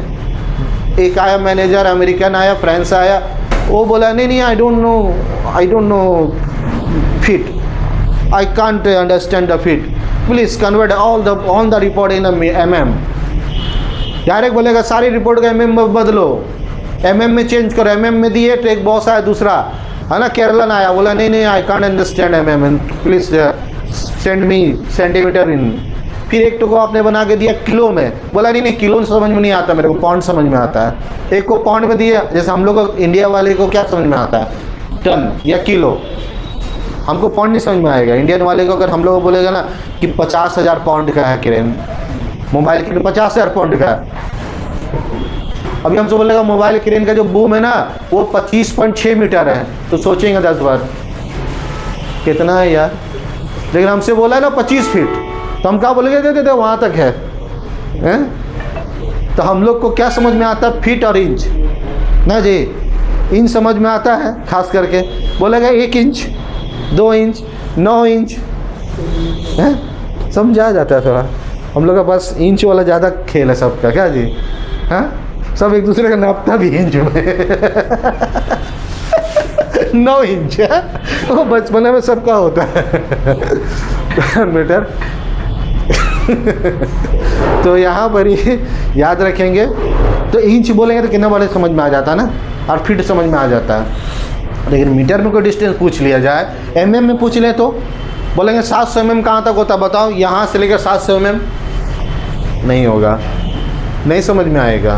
एक आया मैनेजर, अमेरिकन आया, फ्रेंच आया, वो बोला नहीं I don't know fit, I can't understand the fit, please convert on the report in mm। Direct बोलेगा सारी रिपोर्ट का mm में बदलो, mm में चेंज करो। mm में दिए तो एक बॉस आया दूसरा, है ना, केरलन आया, बोला नहीं I can't understand mm, please send me centimetre इन। फिर एक को आपने बना के दिया किलो में, बोला नहीं किलो समझ में नहीं आता, मेरे को पाउंड समझ में आता है। एक को पाउंड में दिया, जैसे हम लोग को इंडिया वाले को क्या समझ में आता है? टन या किलो। हमको पाउंड नहीं समझ में आएगा। इंडियन वाले को अगर हम लोग बोलेगा ना कि 50,000 पाउंड का है क्रेन, मोबाइल क्रेन 50,000 पाउंड का है। अभी हमसे बोलेगा मोबाइल क्रेन का जो बूम है ना वो 25.6 मीटर है, तो सोचेंगे 10 बार कितना है यार। लेकिन हमसे बोला है ना 25 फीट, तो हम क्या बोलेंगे? दे वहाँ तक है, हैं? तो हम लोग को क्या समझ में आता है? फीट और इंच ना जी। इंच समझ में आता है, खास करके बोलेगा 1 इंच, 2 इंच, 9 इंच, हैं? समझा जाता है थोड़ा। हम लोग का पास इंच वाला ज़्यादा खेल है सबका, क्या जी? हाँ, सब एक दूसरे का नापता भी इंच में 9 इंच है वो बचपन में सबका होता है मीटर। तो यहाँ पर ही याद रखेंगे। तो इंच बोलेंगे तो कितना बड़े समझ में आ जाता है ना, और फीट समझ में आ जाता है। लेकिन मीटर में कोई डिस्टेंस पूछ लिया जाए, mm में पूछ ले तो बोलेंगे 700 mm कहाँ तक होता है बताओ, यहाँ से लेकर 700 mm नहीं होगा, नहीं समझ में आएगा।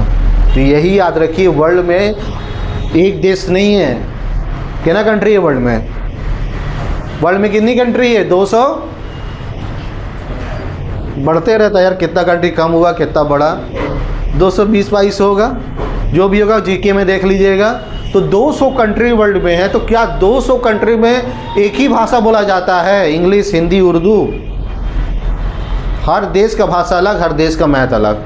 तो यही याद रखिए, वर्ल्ड में एक देश नहीं है। कितना कंट्री है वर्ल्ड में? वर्ल्ड में कितनी कंट्री है? 200। बढ़ते रहता है यार, कितना कंट्री कम हुआ कितना बड़ा, 220-22 होगा, जो भी होगा जीके में देख लीजिएगा। तो 200 कंट्री वर्ल्ड में है, तो क्या 200 कंट्री में एक ही भाषा बोला जाता है? इंग्लिश, हिंदी, उर्दू? हर देश का भाषा अलग, हर देश का मैथ अलग।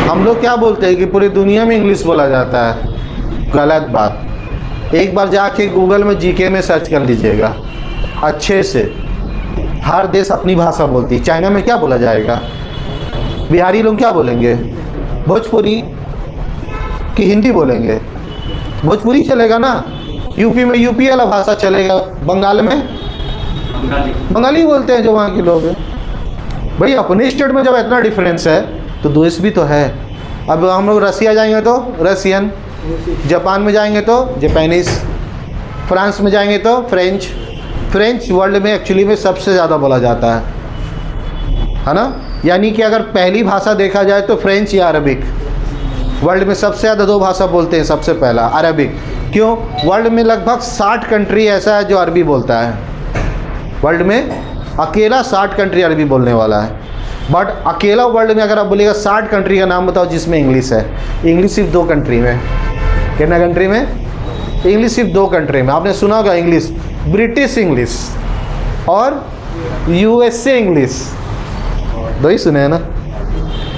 हम लोग क्या बोलते हैं कि पूरी दुनिया में इंग्लिश बोला जाता है, गलत बात। एक बार जाके गूगल में जीके में सर्च कर लीजिएगा अच्छे से, हर देश अपनी भाषा बोलती है। चाइना में क्या बोला जाएगा? बिहारी लोग क्या बोलेंगे? भोजपुरी कि हिंदी बोलेंगे? भोजपुरी चलेगा ना। यूपी में यूपी वाला भाषा चलेगा, बंगाल में बंगाली बोलते हैं जो वहाँ के लोग हैं। भाई अपने स्टेट में जब इतना डिफरेंस है तो देश भी तो है। अब हम लोग रसिया जाएंगे तो रसियन, जापान में जाएंगे तो जापानीज, फ्रांस में जाएंगे तो फ्रेंच। फ्रेंच वर्ल्ड में एक्चुअली में सबसे ज़्यादा बोला जाता है ना। यानी कि अगर पहली भाषा देखा जाए तो फ्रेंच या अरबिक। वर्ल्ड में सबसे ज़्यादा 2 भाषा बोलते हैं। सबसे पहला अरबिक। क्यों? वर्ल्ड में लगभग 60 कंट्री ऐसा है जो अरबी बोलता है। वर्ल्ड में अकेला 60 कंट्री अरबी बोलने वाला है। बट अकेला वर्ल्ड में अगर आप बोलिएगा 60 कंट्री का नाम बताओ जिसमें इंग्लिश है। इंग्लिश सिर्फ 2 कंट्री में। कितना कंट्री में? इंग्लिश सिर्फ 2 कंट्री में। आपने सुना होगा इंग्लिश, ब्रिटिश इंग्लिश और यूएसए इंग्लिश। 2 ही सुने हैं ना।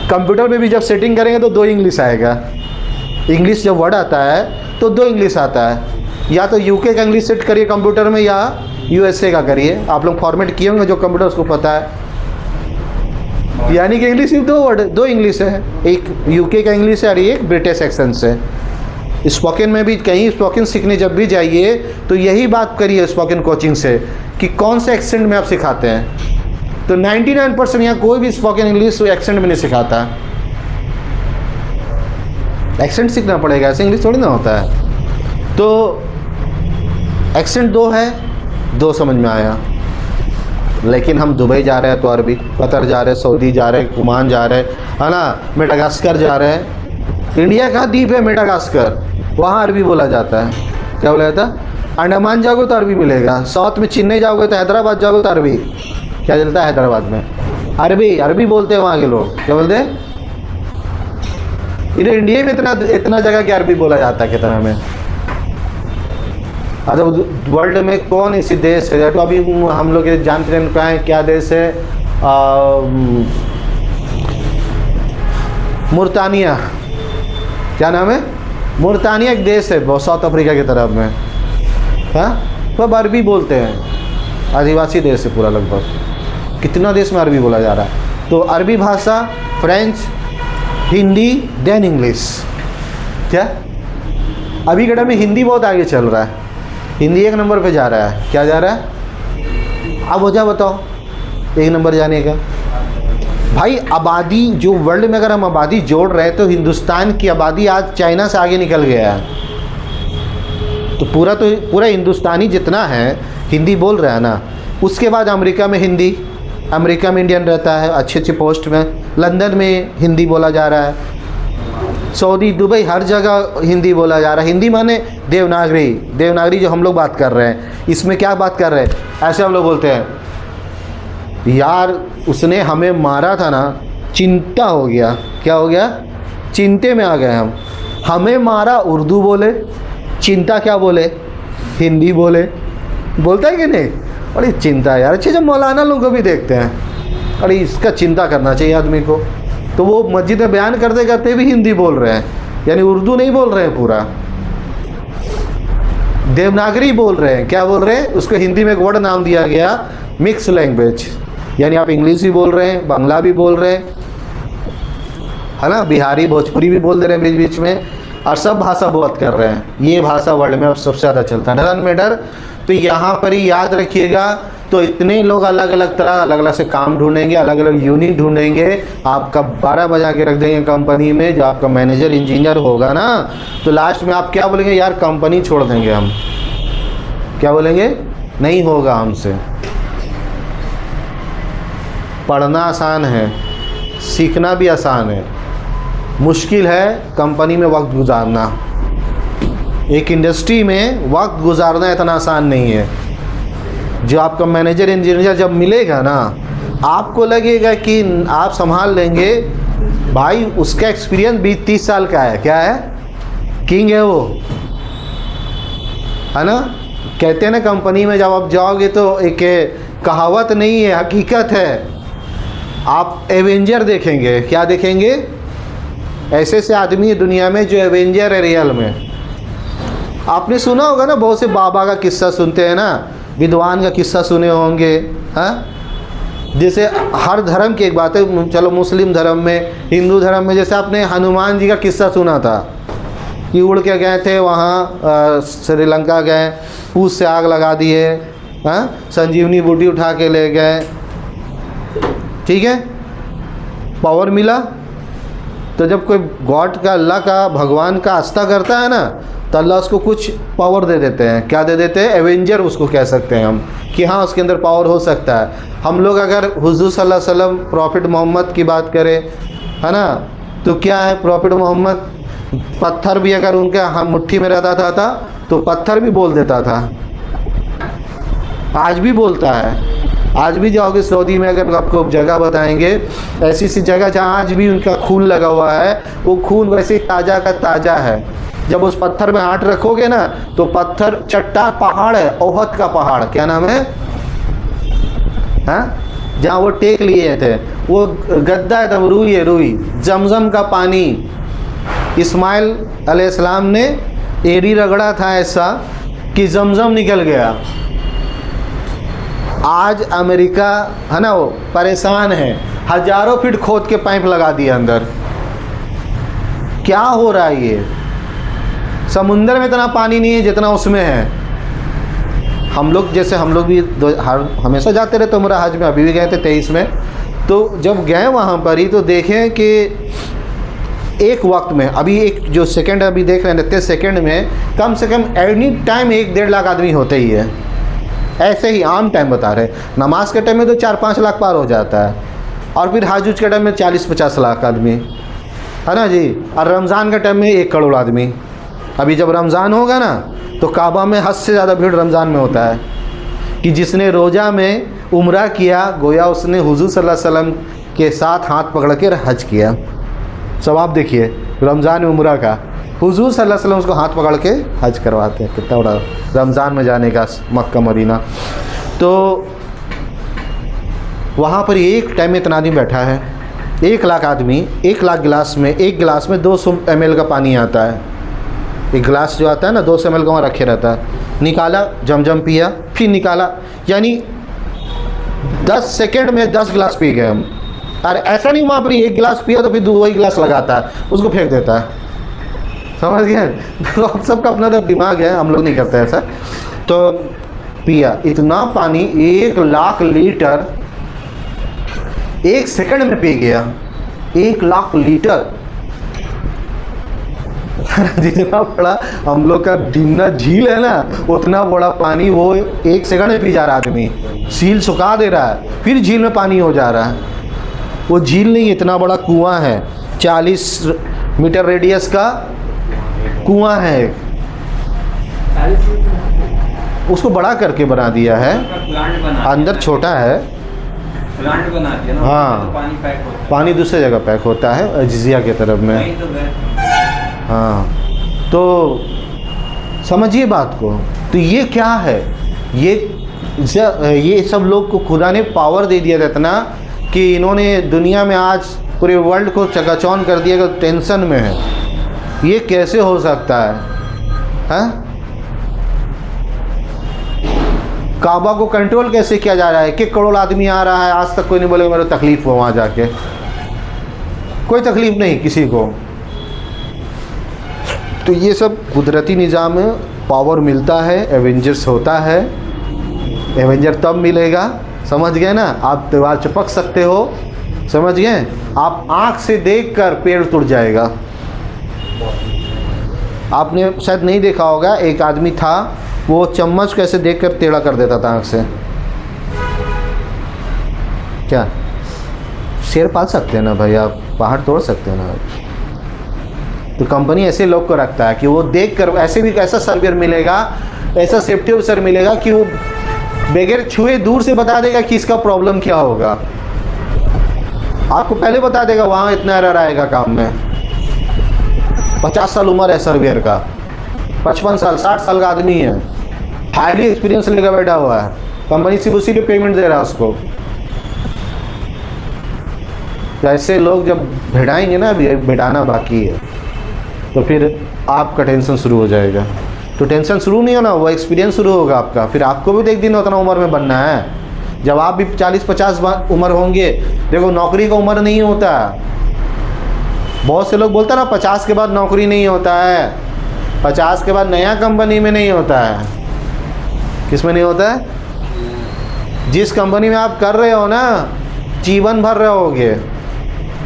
कंप्यूटर में भी जब सेटिंग करेंगे तो 2 इंग्लिश आएगा। इंग्लिश जब वर्ड आता है तो 2 इंग्लिश आता है। या तो यूके का इंग्लिश सेट करिए कंप्यूटर में, या यूएसए का करिए। आप लोग फॉर्मेट किए होंगे जो कंप्यूटर उसको पता है। यानी कि इंग्लिश सिर्फ 2 वर्ड, 2 इंग्लिश है। एक यूके का इंग्लिश है और एक ब्रिटिश एक्सेंट से। स्पोकन में भी कहीं स्पोकन सीखने जब भी जाइए तो यही बात करिए स्पोकन कोचिंग से कि कौन से एक्सेंट में आप सिखाते हैं। तो 99% यहाँ कोई भी स्पोकन इंग्लिश एक्सेंट में नहीं सिखाता। एक्सेंट सीखना पड़ेगा, ऐसे इंग्लिश थोड़ी ना होता है। तो एक्सेंट 2 है, 2 समझ में आया। लेकिन हम दुबई जा रहे हैं तो अरबी, कतर जा रहे हैं, सऊदी जा रहे हैं, ओमान जा रहे हैं, है ना, मेडागास्कर जा रहे हैं। इंडिया का द्वीप है मेडागास्कर, वहाँ अरबी बोला जाता है। क्या बोला जाता है? अंडमान जाओगे तो अरबी मिलेगा। साउथ में चेन्नई जाओगे तो हैदराबाद जाओगे तो अरबी। क्या चलता है हैदराबाद में? अरबी। अरबी बोलते हैं वहाँ के लोग। क्या बोलते हैं? इधर इंडिया में इतना जगह के अरबी बोला जाता है कितना में। अच्छा, वर्ल्ड में कौन ऐसी देश है तो अभी हम लोग जानते हैं कहाँ है, क्या देश है? मुर्तानिया। क्या नाम है? मुर्तानिया एक देश है बहुत, साउथ अफ्रीका की तरफ में। हाँ, सब अरबी बोलते हैं। आदिवासी देश है पूरा लगभग। कितना देश में अरबी बोला जा रहा है। तो अरबी भाषा, फ्रेंच, हिंदी, देन इंग्लिश। क्या अभी घड़ा में हिंदी बहुत आगे चल रहा है। हिंदी 1 नंबर पे जा रहा है। क्या जा रहा है? अब वजह बताओ 1 नंबर जाने का। भाई आबादी जो वर्ल्ड में अगर हम आबादी जोड़ रहे हैं तो हिंदुस्तान की आबादी आज चाइना से आगे निकल गया है। तो पूरा हिंदुस्तानी जितना है हिंदी बोल रहा है ना। उसके बाद अमेरिका में हिंदी, अमेरिका में इंडियन रहता है अच्छे अच्छे पोस्ट में। लंदन में हिंदी बोला जा रहा है। सऊदी, दुबई, हर जगह हिंदी बोला जा रहा है। हिंदी माने देवनागरी। देवनागरी जो हम लोग बात कर रहे हैं, इसमें क्या बात कर रहे हैं? ऐसे हम लोग बोलते हैं, यार उसने हमें मारा था ना, चिंता हो गया। क्या हो गया? चिंते में आ गए हम। हमें मारा उर्दू बोले, चिंता क्या बोले? हिंदी बोले। बोलता है कि नहीं? अरे चिंता यार। अच्छे जब मौलाना लोग को भी देखते हैं, अरे इसका चिंता करना चाहिए आदमी को। तो वो मस्जिद में बयान करते करते भी हिंदी बोल रहे हैं, यानी उर्दू नहीं बोल रहे हैं, पूरा देवनागरी बोल रहे हैं। क्या बोल रहे हैं? उसको हिंदी में एक वर्ड नाम दिया गया, मिक्स लैंग्वेज। यानी आप इंग्लिश भी बोल रहे हैं, बांग्ला भी बोल रहे हैं, है ना, बिहारी, भोजपुरी भी बोल दे रहे हैं बीच बीच में, और सब भाषा बात कर रहे हैं। ये भाषा वर्ल्ड में अब सबसे ज़्यादा चलता है। Doesn't matter. तो यहाँ पर ही याद रखिएगा। तो इतने लोग अलग अलग तरह अलग अलग से काम ढूंढेंगे, अलग अलग यूनिट ढूंढेंगे। आपका 12 बजा के रख देंगे कंपनी में। जो आपका मैनेजर इंजीनियर होगा ना, तो लास्ट में आप क्या बोलेंगे? यार कंपनी छोड़ देंगे हम। क्या बोलेंगे? नहीं होगा हमसे। पढ़ना आसान है, सीखना भी आसान है, मुश्किल है कंपनी में वक्त गुजारना। एक इंडस्ट्री में वक्त गुजारना इतना आसान नहीं है। जो आपका मैनेजर इंजीनियर जब मिलेगा ना, आपको लगेगा कि आप संभाल लेंगे। भाई उसका एक्सपीरियंस 20-30 साल का है। क्या है? किंग है वो, है ना। कहते हैं ना कंपनी में जब आप जाओगे तो एक कहावत नहीं है, हकीकत है। आप एवेंजर देखेंगे, क्या देखेंगे? ऐसे ऐसे आदमी है दुनिया में जो एवेंजर है रियल में। आपने सुना होगा ना, बहुत से बाबा का किस्सा सुनते हैं ना, विद्वान का किस्सा सुने होंगे, हाँ। जैसे हर धर्म की एक बात है, चलो मुस्लिम धर्म में, हिंदू धर्म में, जैसे आपने हनुमान जी का किस्सा सुना था कि उड़ के गए थे वहाँ श्रीलंका गए, पूछ से आग लगा दिए, हाँ, संजीवनी बूटी उठा के ले गए, ठीक है, पावर मिला। तो जब कोई गॉड का, अल्लाह का, भगवान का आस्था करता है ना, तो अल्लाह उसको कुछ पावर दे देते हैं। क्या दे देते हैं? एवेंजर उसको कह सकते हैं हम, कि हाँ उसके अंदर पावर हो सकता है। हम लोग अगर हुज़ूर सल्लल्लाहु अलैहि वसल्लम प्रॉफिट मोहम्मद की बात करें, है ना, तो क्या है प्रॉफिट मोहम्मद? पत्थर भी अगर उनके मुट्ठी में रहता था तो पत्थर भी बोल देता था। आज भी बोलता है। आज भी जाओगे सऊदी में, अगर आपको जगह बताएंगे, ऐसी सी जगह जहाँ आज भी उनका खून लगा हुआ है, वो खून वैसे ही ताज़ा का ताज़ा है। जब उस पत्थर में हाथ रखोगे ना, तो पत्थर चट्टान पहाड़ है, ओहद का पहाड़, क्या नाम है, हाँ, जहाँ वो टेक लिए थे, वो गद्दा एकदम रूई है, रूई। जमजम का पानी, इस्माइल अलैहिस्सलाम ने एड़ी रगड़ा था ऐसा कि जमजम निकल गया। आज अमेरिका, है ना, वो परेशान है, हजारों फीट खोद के पाइप लगा दिए अंदर। क्या हो रहा है ये? समुंदर में इतना पानी नहीं है जितना उसमें है। हम लोग, जैसे हम लोग भी हमेशा जाते रहते उम्रा हज में, अभी भी गए थे 23 में। तो जब गए वहाँ पर ही तो देखें कि एक वक्त में, अभी एक जो सेकंड अभी देख रहे हैं 30 सेकंड में कम से कम एनी टाइम 1-1.5 लाख आदमी होते ही है। ऐसे ही आम टाइम बता रहे। नमाज के टाइम में तो 4-5 लाख पार हो जाता है, और फिर हज के टाइम में 40-50 लाख आदमी, है ना जी। और रमज़ान के टाइम में 1 करोड़ आदमी। अभी जब रमज़ान होगा ना, तो काबा में हद से ज़्यादा भीड़ रमज़ान में होता है, कि जिसने रोज़ा में उम्रा किया, गोया उसने हुज़ूर सल्लल्लाहु अलैहि वसल्लम के साथ हाथ पकड़ के हज किया। सवाब देखिए रमज़ान उम्रा का, हुज़ूर सल्लल्लाहु अलैहि वसल्लम उसको हाथ पकड़ के हज करवाते हैं। कितना बड़ा रमज़ान में जाने का, मक्का मदीना। तो वहाँ पर एक टाइम में इतना आदमी बैठा है, 1 लाख आदमी, 1 लाख गिलास में, एक गिलास में 200 ml का पानी आता है। एक गिलास जो आता है ना, 200 ml का वहाँ रखे रहता है। निकाला, जमजम पिया, फिर निकाला, यानी 10 सेकेंड में 10 गिलास पी गए हम। और ऐसा नहीं वहाँ पर 1 गिलास पिया तो फिर वही गिलास लगाता है, उसको फेंक देता है। समझ गए? तो आप सबका अपना तो दिमाग है, हम लोग नहीं करते ऐसा। तो पिया इतना पानी, 1 लाख लीटर 1 सेकंड में पी गया। 1 लाख लीटर जितना बड़ा हम लोग का डिमना झील है ना, उतना बड़ा पानी वो 1 सेकंड में पी जा रहा आदमी। झील सुखा दे रहा है, फिर झील में पानी हो जा रहा है। वो झील नहीं, इतना बड़ा कुआं है, 40 मीटर रेडियस का कुआं है। उसको बड़ा करके बना दिया है, अंदर छोटा है, प्लांट बना दिया ना। हाँ, तो पानी पैक होता है, पानी दूसरे जगह पैक होता है, अजिजिया के तरफ में। नहीं तो हाँ, तो समझिए बात को। तो ये क्या है? ये सब लोग को खुदा ने पावर दे दिया था इतना कि इन्होंने दुनिया में आज पूरे वर्ल्ड को चकाचौंध कर दिया, कि टेंशन में है। ये कैसे हो सकता है? हाँ, काबा को कंट्रोल कैसे किया जा रहा है? 1 करोड़ आदमी आ रहा है, आज तक कोई नहीं बोलेगा मेरे तकलीफ हो वहाँ जाके। कोई तकलीफ नहीं किसी को। तो ये सब कुदरती निज़ाम में पावर मिलता है, एवेंजर्स होता है। एवेंजर तब मिलेगा, समझ गए ना, आप दीवार चिपक सकते हो, समझ गए, आप आँख से देखकर पेड़ टूट जाएगा। आपने शायद नहीं देखा होगा, एक आदमी था, वो चम्मच कैसे देखकर टेढ़ा कर देता था आँख से। क्या शेर पाल सकते हैं ना भाई, आप पहाड़ तोड़ सकते हैं ना। तो कंपनी ऐसे लोग को रखता है कि वो देख कर, ऐसे भी ऐसा सर्वेयर मिलेगा, ऐसा सेफ्टी ऑफिसर मिलेगा कि वो बगैर छुए दूर से बता देगा कि इसका प्रॉब्लम क्या होगा। आपको पहले बता देगा वहाँ इतना एरर आएगा काम में। 50 साल उम्र है सर्वेयर का, 55 साल 60 साल का आदमी है, हाईली एक्सपीरियंस लेकर बैठा हुआ है, कंपनी सिर्फ उसी लिए पेमेंट दे रहा है उसको। ऐसे लोग जब भिड़ाएंगे ना, अभी भिड़ाना बाकी है, तो फिर आपका टेंशन शुरू हो जाएगा। तो टेंशन शुरू नहीं होना, वो एक्सपीरियंस शुरू होगा आपका। फिर आपको भी तो एक दिन उतना उम्र में बनना है। जब आप भी 40-50 उम्र होंगे, देखो नौकरी का उम्र नहीं होता। बहुत से लोग बोलते हैं ना 50 के बाद नौकरी नहीं होता है, 50 के बाद नया कंपनी में नहीं होता है। किस में नहीं होता है? जिस कंपनी में आप कर रहे हो ना, जीवन भर रहोगे।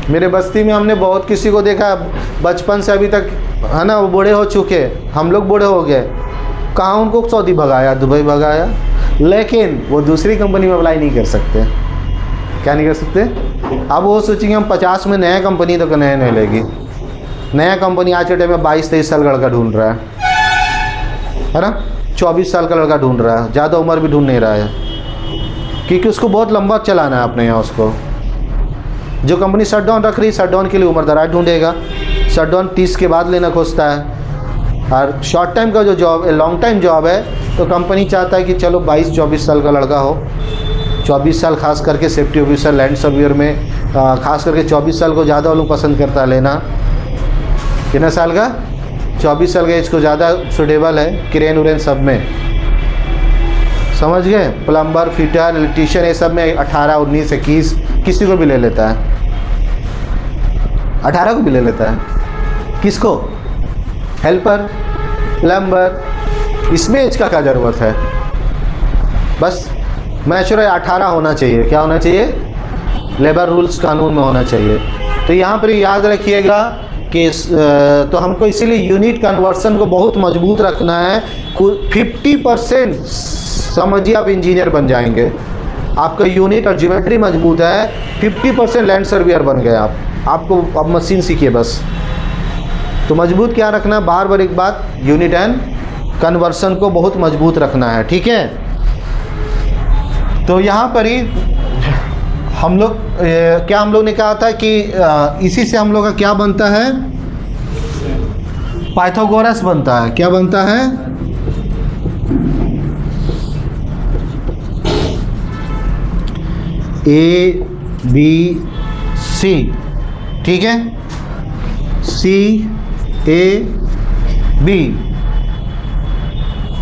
मेरे बस्ती में हमने बहुत किसी को देखा, बचपन से अभी तक है ना, वो बूढ़े हो चुके, हम लोग बूढ़े हो गए, कहाँ उनको सऊदी भगाया, दुबई भगाया, लेकिन वो दूसरी कंपनी में अप्लाई नहीं कर सकते। क्या नहीं कर सकते? अब वो सोचेंगे हम 50 में नया कंपनी तो नया नहीं लेगी। नया कंपनी आज के टाइम में 22-23 साल का लड़का ढूंढ रहा है ना, 24 साल का लड़का ढूंढ रहा है, ज़्यादा उम्र भी ढूंढ नहीं रहा है, क्योंकि उसको बहुत लंबा चलाना है अपने यहाँ। उसको जो कंपनी शट डाउन रख रही है, शट डाउन के लिए उम्रदराज ढूंढेगा, शट डाउन 30 के बाद लेना खोजता है। और शॉर्ट टाइम का जो जॉब, लॉन्ग टाइम जॉब है, तो कंपनी चाहता है कि चलो 22-24 साल का लड़का हो। 24 साल खास करके सेफ्टी ऑफिसर, लैंड सर्वेयर में खास करके 24 साल को ज़्यादा लोग पसंद करता है लेना। कितना साल का? 24 साल का एज को ज़्यादा सूटेबल है, क्रेन उरेन सब में, समझ गए? प्लम्बर, फिटर, इलेक्ट्रीशियन, ये सब में 18, 19, 21 किसी को भी ले लेता है, 18 को भी ले लेता है। किसको? हेल्पर, प्लम्बर, इसमें एज का क्या ज़रूरत है? बस मैच्योर 18 होना चाहिए। क्या होना चाहिए? लेबर रूल्स कानून में होना चाहिए। तो यहाँ पर याद रखिएगा कि तो हमको इसीलिए यूनिट कन्वर्सन को बहुत मजबूत रखना है। 50% समझिए आप इंजीनियर बन जाएंगे, आपका यूनिट और ज्योमेट्री मजबूत है, 50% लैंड सर्वेयर बन गए आप। आपको अब मशीन सीखिए बस। तो मजबूत क्या रखना, बार बार एक बात, यूनिट एंड कन्वर्सन को बहुत मजबूत रखना है, ठीक है? तो यहाँ पर ही हम लोग क्या हम लोग ने कहा था कि इसी से हम लोग का क्या बनता है? पाइथागोरस बनता है। क्या बनता है? ABC, ठीक है? CAB,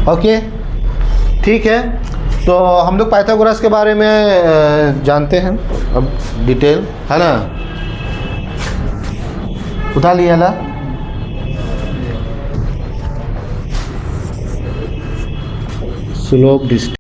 ओके, ठीक है। तो हम लोग पाइथागोरस के बारे में जानते हैं अब डिटेल, है ना? उठा लिया ला, स्लोप डिस्टेंस।